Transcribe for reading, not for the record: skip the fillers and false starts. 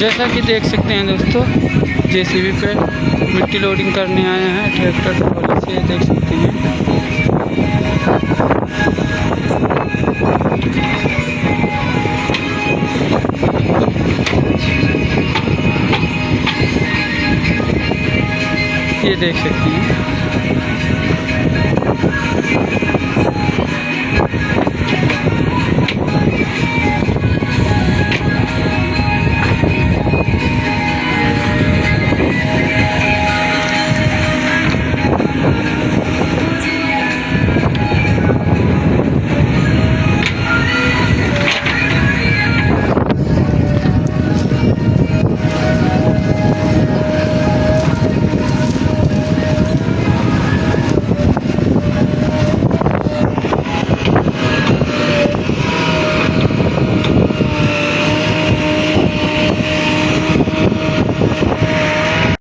जैसा कि देख सकते हैं दोस्तों, जेसीबी पे मिट्टी लोडिंग करने आए हैं ट्रैक्टर ट्रॉली से, देख सकते हैं। ये देख सकते हैं।